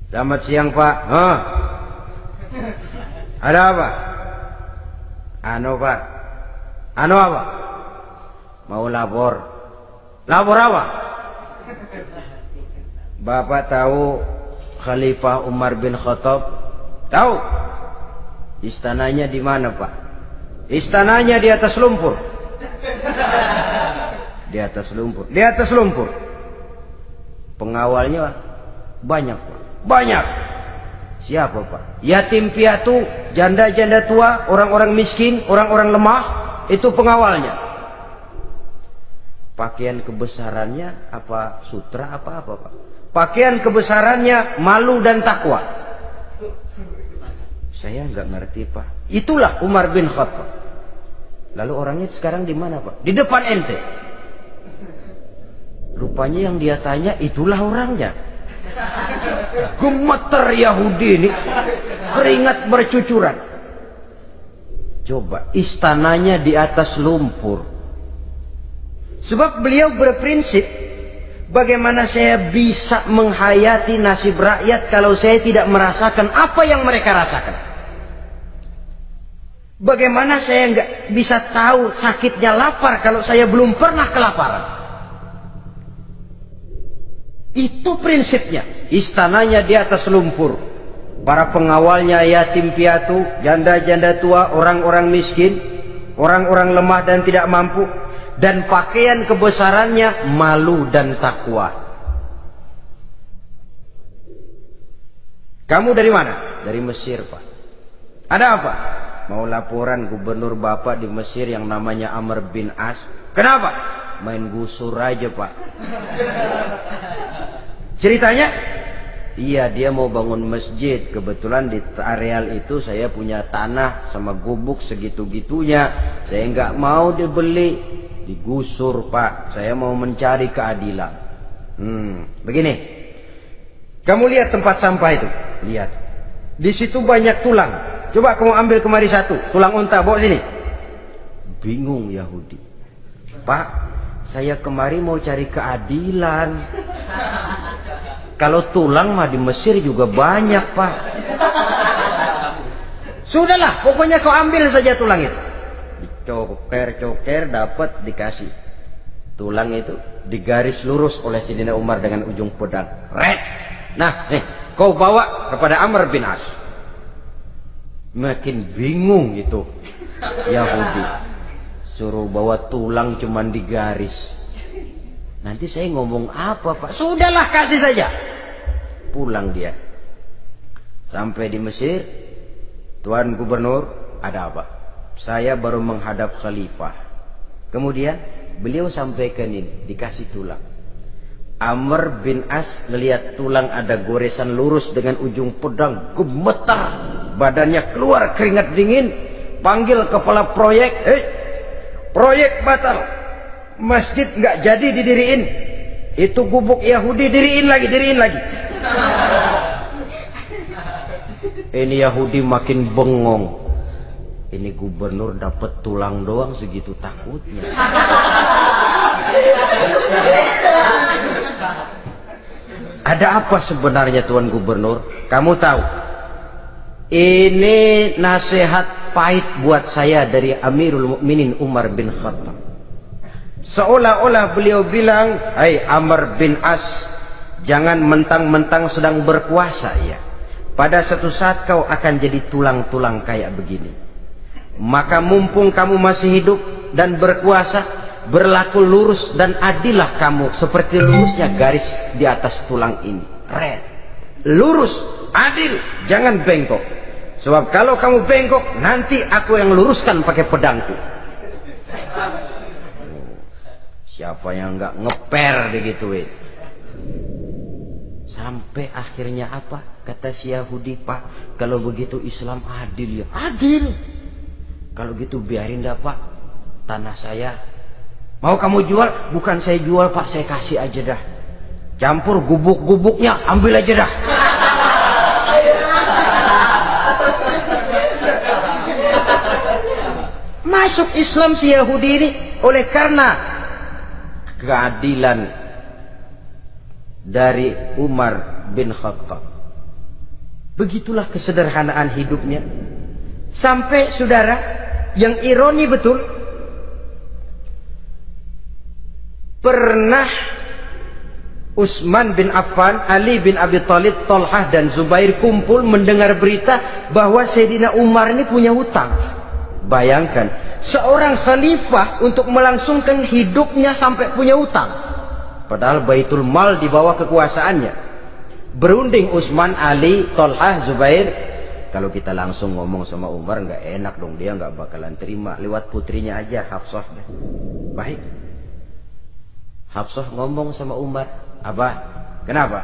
A: Selamat siang Pak. Ada apa? Pak. Apa? Mau lapor. Lapor apa? Bapak tahu Khalifah Umar bin Khattab? Tahu? Istananya di mana Pak? Istananya di atas lumpur. Di atas lumpur. Di atas lumpur. Pengawalnya banyak Pak. Banyak. Siapa Pak? Yatim piatu, janda-janda tua, orang-orang miskin, orang-orang lemah, itu pengawalnya. Pakaian kebesarannya apa sutra apa Pak? Pakaian kebesarannya malu dan takwa. Saya nggak ngerti Pak. Itulah Umar bin Khattab. Lalu orangnya sekarang di mana Pak? Di depan ente. Rupanya yang dia tanya itulah orangnya. Gemeter Yahudi ini, keringat bercucuran. Coba, istananya di atas lumpur. Sebab beliau berprinsip, bagaimana saya bisa menghayati nasib rakyat kalau saya tidak merasakan apa yang mereka rasakan? Bagaimana saya nggak bisa tahu sakitnya lapar kalau saya belum pernah kelaparan? Itu prinsipnya. Istananya di atas lumpur. Para pengawalnya yatim piatu, janda-janda tua, orang-orang miskin, orang-orang lemah dan tidak mampu. Dan pakaian kebesarannya malu dan takwa. Kamu dari mana? Dari Mesir Pak. Ada apa? Mau laporan gubernur Bapak di Mesir yang namanya Amr bin As. Kenapa? Main gusur aja Pak. Ceritanya, iya dia mau bangun masjid. Kebetulan di areal itu saya punya tanah sama gubuk segitu-gitunya. Saya nggak mau dibeli, digusur Pak. Saya mau mencari keadilan. Begini, kamu lihat tempat sampah itu. Lihat, di situ banyak tulang. Coba kamu ambil kemari satu, tulang unta, bawa sini. Bingung Yahudi. Pak, saya kemari mau cari keadilan. Kalau tulang mah di Mesir juga banyak Pak. Sudahlah, pokoknya kau ambil saja tulang itu. Dicoker-coker dapat dikasih. Tulang itu digaris lurus oleh Sayyidina Umar dengan ujung pedang. Red. Nah, nih, kau bawa kepada Amr bin As. Makin bingung itu Yahudi. Suruh bawa tulang cuman digaris. Nanti saya ngomong apa Pak? Sudahlah, kasih saja. Pulang dia. Sampai di Mesir. Tuan Gubernur, ada apa? Saya baru menghadap Khalifah. Kemudian beliau sampaikan ini, dikasih tulang. Amr bin As melihat tulang ada goresan lurus dengan ujung pedang, gemetar. Badannya keluar keringat dingin. Panggil kepala proyek. Proyek batal. Masjid nggak jadi didiriin. Itu gubuk Yahudi diriin lagi. Ini Yahudi makin bengong. Ini gubernur dapat tulang doang segitu takutnya. Ada apa sebenarnya Tuan Gubernur? Kamu tahu? Ini nasihat pahit buat saya dari Amirul Mukminin Umar bin Khattab. Seolah-olah beliau bilang, hai Amr bin As, jangan mentang-mentang sedang berkuasa ya. Pada suatu saat kau akan jadi tulang-tulang kayak begini. Maka mumpung kamu masih hidup dan berkuasa, berlaku lurus dan adillah kamu seperti lurusnya garis di atas tulang ini. Red. Lurus, adil, jangan bengkok. Sebab kalau kamu bengkok, nanti aku yang luruskan pakai pedangku. Siapa yang nggak ngeper digituin? Sampai akhirnya apa? Kata si Yahudi, Pak, kalau begitu Islam adil ya. Adil. Kalau gitu biarin dah, Pak. Tanah saya mau kamu jual? Bukan saya jual, Pak, saya kasih aja dah. Campur gubuk-gubuknya, ambil aja dah. Masuk Islam si Yahudi ini oleh karena keadilan dari Umar bin Khattab. Begitulah kesederhanaan hidupnya. Sampai saudara, yang ironi betul, pernah Utsman bin Affan, Ali bin Abi Thalib, Thalhah dan Zubair kumpul mendengar berita bahwa Sayyidina Umar ini punya hutang. Bayangkan, seorang khalifah untuk melangsungkan hidupnya sampai punya hutang. Padahal Baitul Mal di bawah kekuasaannya. Berunding Utsman, Ali, Thalhah, Zubair. Kalau kita langsung ngomong sama Umar nggak enak dong, dia nggak bakalan terima. Lewat putrinya aja, Hafsah. Baik. Hafsah ngomong sama Umar, Abah, kenapa?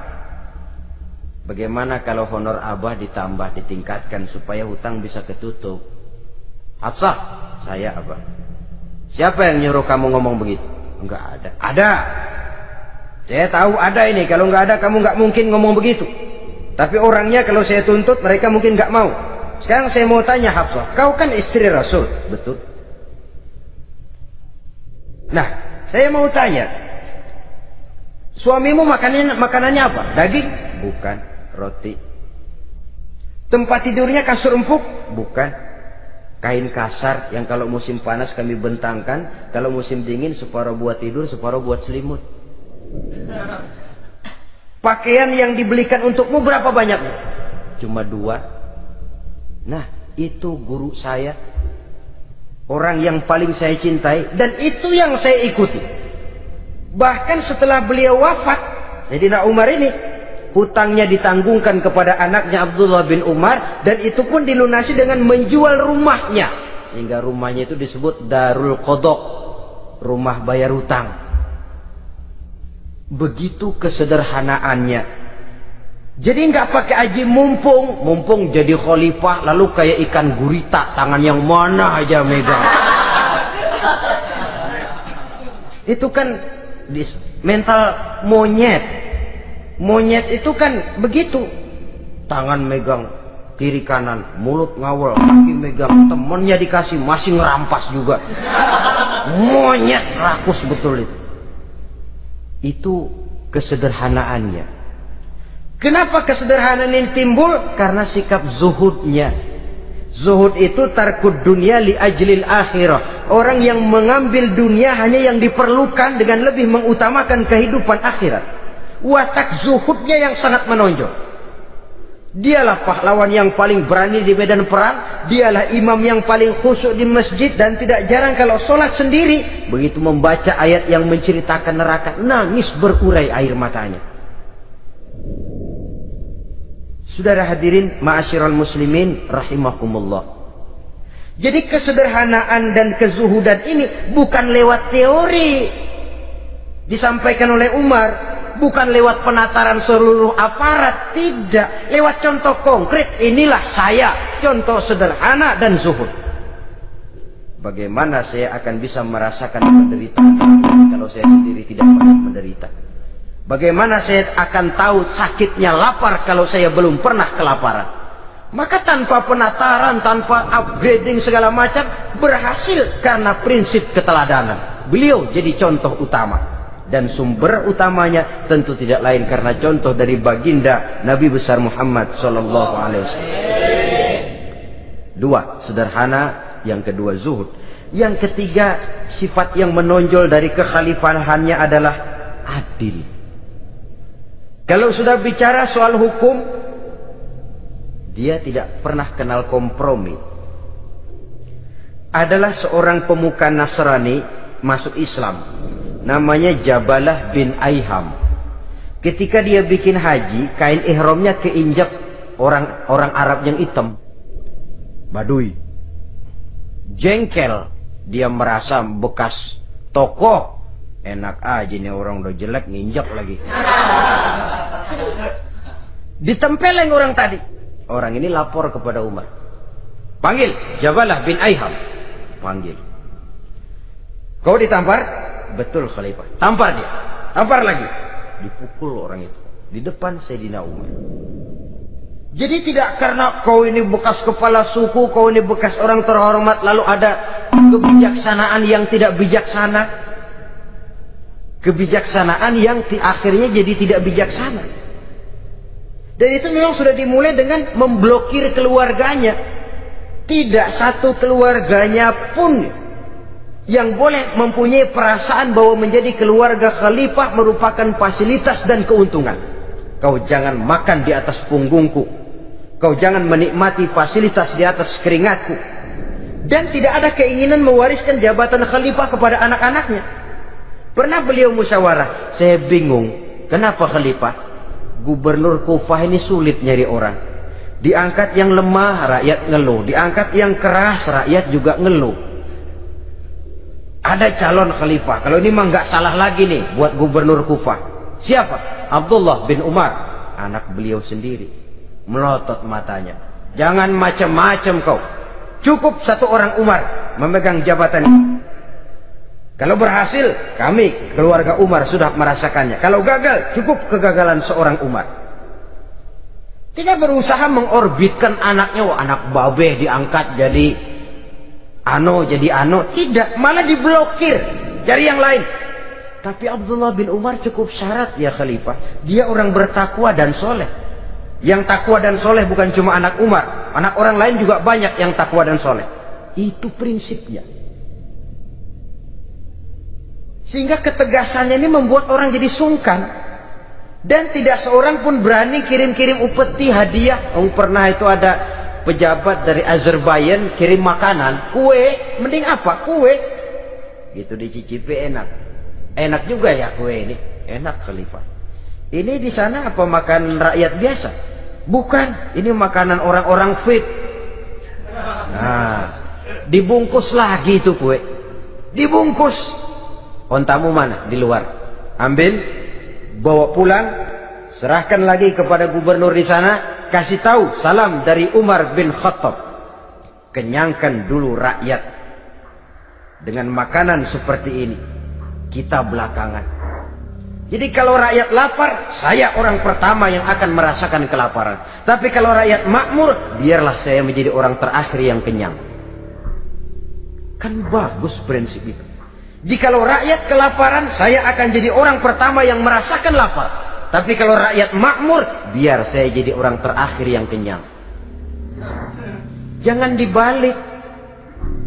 A: Bagaimana kalau honor Abah ditambah, ditingkatkan supaya hutang bisa ketutup? Hafsah, saya Abah. Siapa yang nyuruh kamu ngomong begitu? Enggak ada. Ada. Saya tahu ada ini. Kalau enggak ada, kamu enggak mungkin ngomong begitu. Tapi orangnya kalau saya tuntut, mereka mungkin enggak mau. Sekarang saya mau tanya Hafsah, kau kan istri Rasul, betul? Nah, saya mau tanya, suamimu makanannya apa? Daging? Bukan. Roti. Tempat tidurnya kasur empuk? Bukan. Kain kasar yang kalau musim panas kami bentangkan, kalau musim dingin separuh buat tidur, separuh buat selimut. Pakaian yang dibelikan untukmu berapa banyaknya? Cuma 2. Nah, itu guru saya, orang yang paling saya cintai, dan itu yang saya ikuti. Bahkan setelah beliau wafat, Sayyidina Umar ini hutangnya ditanggungkan kepada anaknya Abdullah bin Umar, dan itu pun dilunasi dengan menjual rumahnya, sehingga rumahnya itu disebut Darul Qadha, rumah bayar hutang. Begitu kesederhanaannya. Jadi nggak pakai aji mumpung jadi khalifah lalu kayak ikan gurita, tangan yang mana aja megang. Itu kan mental monyet. Monyet itu kan begitu, tangan megang kiri kanan, mulut ngawal, kaki megang, temennya dikasih masih ngerampas juga. Monyet rakus betul itu. Itu kesederhanaannya. Kenapa kesederhanaan ini timbul? Karena sikap zuhudnya. Zuhud itu tarkud dunia li ajlil akhirah. Orang yang mengambil dunia hanya yang diperlukan dengan lebih mengutamakan kehidupan akhirat. Watak zuhudnya yang sangat menonjol. Dialah pahlawan yang paling berani di medan perang. Dialah imam yang paling khusyuk di masjid. Dan tidak jarang kalau sholat sendiri, begitu membaca ayat yang menceritakan neraka, nangis berurai air matanya. Saudara hadirin ma'asyiral muslimin rahimakumullah. Jadi kesederhanaan dan kezuhudan ini bukan lewat teori disampaikan oleh Umar, bukan lewat penataran seluruh aparat, tidak, lewat contoh konkret. Inilah saya, contoh sederhana dan zuhud. Bagaimana saya akan bisa merasakan penderitaan kalau saya sendiri tidak pernah menderita? Bagaimana saya akan tahu sakitnya lapar kalau saya belum pernah kelaparan? Maka tanpa penataran, tanpa upgrading segala macam, berhasil karena prinsip keteladanan. Beliau jadi contoh utama. Dan sumber utamanya tentu tidak lain karena contoh dari baginda Nabi besar Muhammad sallallahu alaihi wasallam. 2, sederhana. Yang kedua, zuhud. Yang ketiga, sifat yang menonjol dari kekhalifahannya adalah adil. Kalau sudah bicara soal hukum, dia tidak pernah kenal kompromi. Adalah seorang pemuka Nasrani masuk Islam. Namanya Jabalah bin Aiham. Ketika dia bikin haji, kain ihramnya keinjak orang Arab yang hitam. Badui. Jengkel. Dia merasa bekas tokoh. Enak aja nih orang udah jelek nginjak lagi. Ditempeleng orang tadi. Orang ini lapor kepada Umar. Panggil Jabalah bin Aiham. Panggil. Kau ditampar? Betul Khalifah. Tampar dia. Tampar lagi. Dipukul orang itu di depan Sayyidina Umar. Jadi tidak karena kau ini bekas kepala suku, kau ini bekas orang terhormat, lalu ada kebijaksanaan yang tidak bijaksana. Kebijaksanaan yang akhirnya jadi tidak bijaksana. Dan itu memang sudah dimulai dengan memblokir keluarganya. Tidak satu keluarganya pun yang boleh mempunyai perasaan bahwa menjadi keluarga khalifah merupakan fasilitas dan keuntungan. Kau jangan makan di atas punggungku. Kau jangan menikmati fasilitas di atas keringatku. Dan tidak ada keinginan mewariskan jabatan khalifah kepada anak-anaknya. Pernah beliau musyawarah, saya bingung, kenapa khalifah? Gubernur Kufah ini sulit nyari orang. Diangkat yang lemah, rakyat ngeluh. Diangkat yang keras, rakyat juga ngeluh. Ada calon khalifah. Kalau ini mah nggak salah lagi nih buat gubernur Kufah. Siapa? Abdullah bin Umar. Anak beliau sendiri. Melotot matanya. Jangan macam-macam kau. Cukup satu orang Umar memegang jabatan ini. Kalau berhasil, kami keluarga Umar sudah merasakannya. Kalau gagal, cukup kegagalan seorang Umar. Tidak berusaha mengorbitkan anaknya. Wah, anak babe diangkat jadi ano. Tidak, malah diblokir. Cari yang lain. Tapi Abdullah bin Umar cukup syarat ya khalifah. Dia orang bertakwa dan soleh. Yang takwa dan soleh bukan cuma anak Umar. Anak orang lain juga banyak yang takwa dan soleh. Itu prinsipnya. Sehingga ketegasannya ini membuat orang jadi sungkan. Dan tidak seorang pun berani kirim-kirim upeti hadiah. Pernah itu ada pejabat dari Azerbaijan kirim makanan. Kue, mending apa? Kue. Gitu dicicipi enak. Enak juga ya kue ini. Enak khalifah. Ini di sana apa makan rakyat biasa? Bukan, ini makanan orang-orang fit. Nah, dibungkus lagi itu kue. Dibungkus. Ontamu mana? Di luar. Ambil, bawa pulang, serahkan lagi kepada gubernur di sana, kasih tahu salam dari Umar bin Khattab. Kenyangkan dulu rakyat dengan makanan seperti ini. Kita belakangan. Jadi kalau rakyat lapar, saya orang pertama yang akan merasakan kelaparan. Tapi kalau rakyat makmur, biarlah saya menjadi orang terakhir yang kenyang. Kan bagus prinsip itu. Jikalau rakyat kelaparan, saya akan jadi orang pertama yang merasakan lapar. Tapi kalau rakyat makmur, biar saya jadi orang terakhir yang kenyang. Jangan dibalik.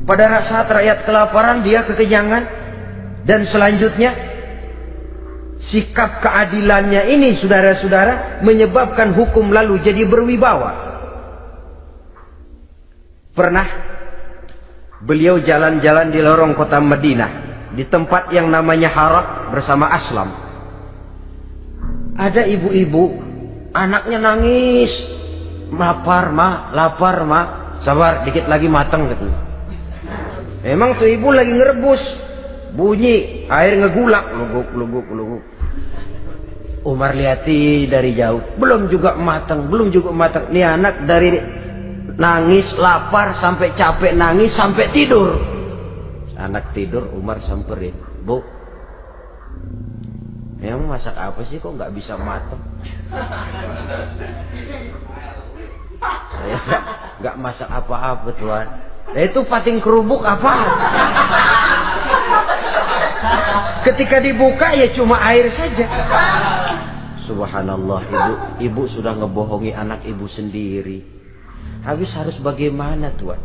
A: Pada saat rakyat kelaparan, dia kekenyangan. Dan selanjutnya, sikap keadilannya ini saudara-saudara menyebabkan hukum lalu jadi berwibawa. Pernah beliau jalan-jalan di lorong kota Madinah di tempat yang namanya Harah bersama Aslam. Ada ibu-ibu anaknya nangis, lapar ma, sabar dikit lagi matang gitu. Memang tuh ibu lagi ngerebus, bunyi air ngegulak, luguk. Umar lihati dari jauh, belum juga matang. Nih anak dari nangis, lapar, sampai capek nangis, sampai tidur. Anak tidur, Umar samperin, Bu, emang masak apa sih kok nggak bisa matang? Saya nggak masak apa-apa tuan. Itu pating kerubuk apa? Ketika dibuka ya cuma air saja. Subhanallah, ibu sudah ngebohongi anak ibu sendiri. Habis harus bagaimana tuan?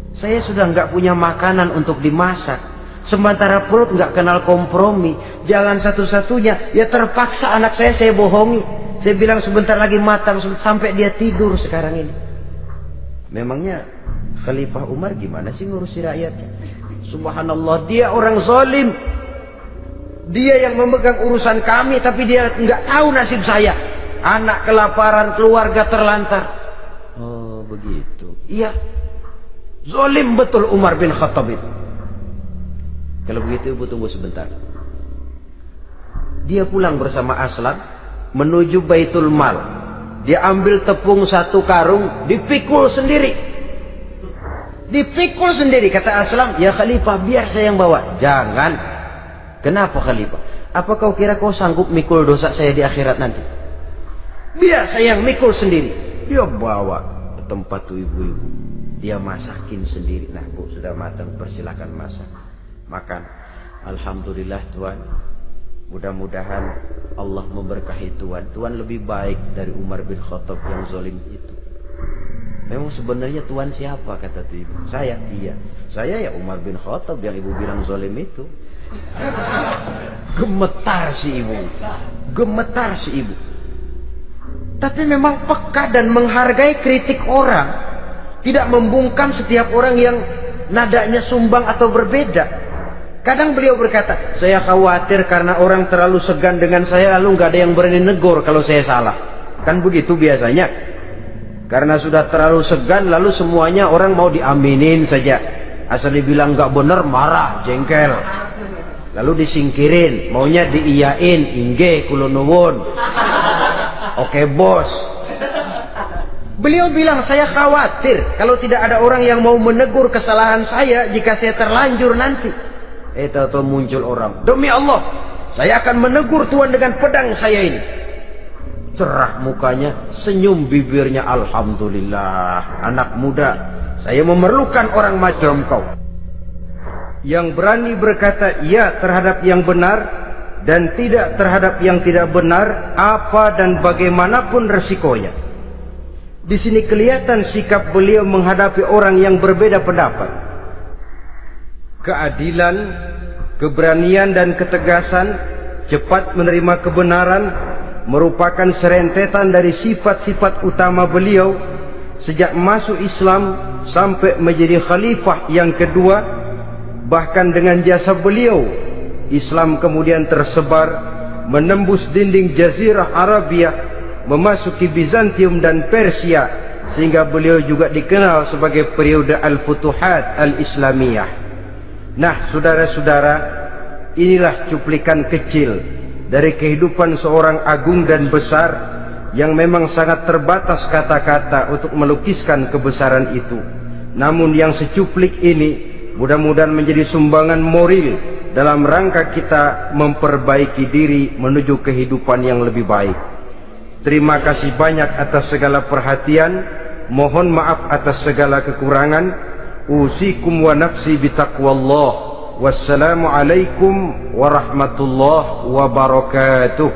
A: Saya sudah nggak punya makanan untuk dimasak. Sementara perut nggak kenal kompromi. Jalan satu-satunya ya terpaksa anak saya bohongi. Saya bilang sebentar lagi matang sampai dia tidur sekarang ini. Memangnya Khalifah Umar gimana sih ngurusi rakyatnya? Subhanallah, dia orang zalim. Dia yang memegang urusan kami, tapi dia nggak tahu nasib saya. Anak kelaparan, keluarga terlantar. Oh begitu. Iya, zalim betul Umar bin Khattab itu. Kalau begitu ibu tunggu sebentar. Dia pulang bersama Aslam menuju Baitul Mal. Dia ambil tepung 1 karung, dipikul sendiri. Dipikul sendiri. Kata Aslam, ya Khalifah biar saya yang bawa. Jangan. Kenapa Khalifah? Apa kau kira kau sanggup mikul dosa saya di akhirat nanti? Biar saya yang mikul sendiri. Dia bawa ke tempat tuh ibu-ibu. Dia masakin sendiri. Nah bu, sudah matang, persilakan masak. Makan. Alhamdulillah Tuhan. Mudah-mudahan Allah memberkahi Tuhan. Tuhan lebih baik dari Umar bin Khattab yang zalim itu. Memang sebenarnya Tuhan siapa, kata tuh ibu? Saya. Iya, saya ya Umar bin Khattab yang ibu bilang zalim itu. Gemetar si ibu. Gemetar si ibu. Tapi memang peka dan menghargai kritik orang. Tidak membungkam setiap orang yang nadanya sumbang atau berbeda. Kadang beliau berkata, saya khawatir karena orang terlalu segan dengan saya, lalu nggak ada yang berani negur kalau saya salah. Kan begitu biasanya. Karena sudah terlalu segan, lalu semuanya orang mau diaminin saja. Asal dibilang nggak benar, marah, jengkel. Lalu disingkirin, maunya diiyain, inge kulonuwun. Oke bos. Beliau bilang, saya khawatir kalau tidak ada orang yang mau menegur kesalahan saya jika saya terlanjur nanti. Tahu-tahu muncul orang, demi Allah saya akan menegur Tuhan dengan pedang saya ini. Cerah mukanya, senyum bibirnya, alhamdulillah anak muda, saya memerlukan orang macam kau yang berani berkata ya terhadap yang benar dan tidak terhadap yang tidak benar, apa dan bagaimanapun resikonya. Di sini kelihatan sikap beliau menghadapi orang yang berbeda pendapat. Keadilan, keberanian dan ketegasan, cepat menerima kebenaran merupakan serentetan dari sifat-sifat utama beliau sejak masuk Islam sampai menjadi khalifah yang kedua. Bahkan dengan jasa beliau, Islam kemudian tersebar menembus dinding Jazirah Arabia, memasuki Bizantium dan Persia, sehingga beliau juga dikenal sebagai periode Al-Futuhat Al-Islamiyah. Nah saudara-saudara, inilah cuplikan kecil dari kehidupan seorang agung dan besar yang memang sangat terbatas kata-kata untuk melukiskan kebesaran itu. Namun yang secuplik ini mudah-mudahan menjadi sumbangan moral dalam rangka kita memperbaiki diri menuju kehidupan yang lebih baik. Terima kasih banyak atas segala perhatian. Mohon maaf atas segala kekurangan. Usikum wa nafsi bitaqwallah. Wassalamualaikum warahmatullahi wabarakatuh.